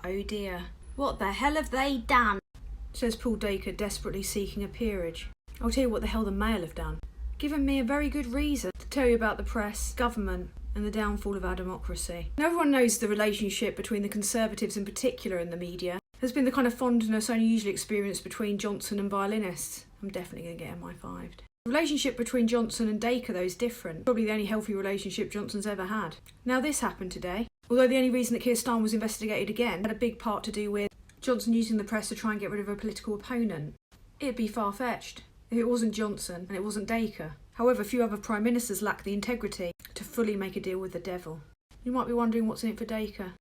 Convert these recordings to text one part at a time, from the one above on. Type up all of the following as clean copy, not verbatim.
Oh dear. What the hell have they done? Says Paul Dacre, desperately seeking a peerage. I'll tell you what the hell the Mail have done. Given me a very good reason to tell you about the press, government, and the downfall of our democracy. And everyone knows the relationship between the Conservatives in particular and the media has been the kind of fondness only usually experienced between Johnson and violinists. I'm definitely going to get MI5'd. The relationship between Johnson and Dacre, though, is different. Probably the only healthy relationship Johnson's ever had. Now, this happened today. Although the only reason that Keir Starmer was investigated again had a big part to do with Johnson using the press to try and get rid of a political opponent. It'd be far-fetched if it wasn't Johnson and it wasn't Dacre. However, few other Prime Ministers lack the integrity to fully make a deal with the devil. You might be wondering what's in it for Dacre.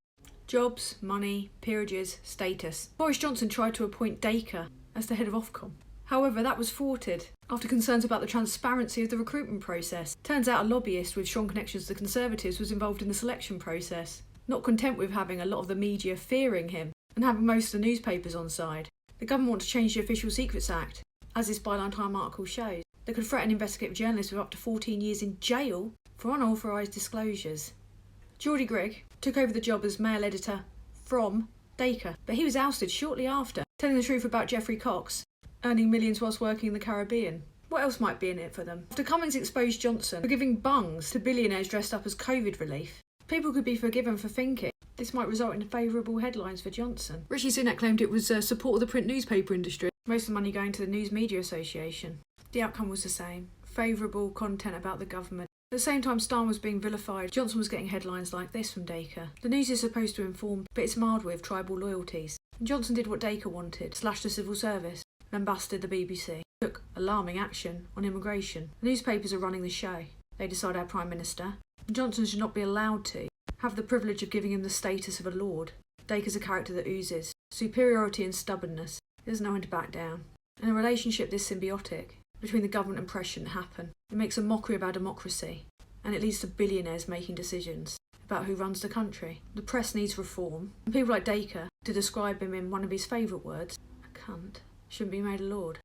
Jobs, money, peerages, status. Boris Johnson tried to appoint Dacre as the head of Ofcom. However, that was thwarted after concerns about the transparency of the recruitment process. Turns out a lobbyist with strong connections to the Conservatives was involved in the selection process. Not content with having a lot of the media fearing him and having most of the newspapers on side, the government want to change the Official Secrets Act, as this Byline Time article shows, that could threaten investigative journalists with up to 14 years in jail for unauthorised disclosures. Geordie Greig took over the job as Mail editor from Dacre, but he was ousted shortly after, telling the truth about Geoffrey Cox earning millions whilst working in the Caribbean. What else might be in it for them? After Cummings exposed Johnson for giving bungs to billionaires dressed up as COVID relief, people could be forgiven for thinking this might result in favourable headlines for Johnson. Rishi Sunak claimed it was support of the print newspaper industry, most of the money going to the News Media Association. The outcome was the same, favourable content about the government. At the same time Starmer was being vilified, Johnson was getting headlines like this from Dacre. The news is supposed to inform, but it's marred with tribal loyalties. And Johnson did what Dacre wanted, slashed the civil service, lambasted the BBC, took alarming action on immigration. The newspapers are running the show. They decide our Prime Minister. And Johnson should not be allowed to have the privilege of giving him the status of a lord. Dacre's a character that oozes superiority and stubbornness. He doesn't know when to back down. And a relationship this symbiotic between the government and press shouldn't happen. It makes a mockery of our democracy, and it leads to billionaires making decisions about who runs the country. The press needs reform, and people like Dacre, to describe him in one of his favourite words, a cunt, shouldn't be made a lord.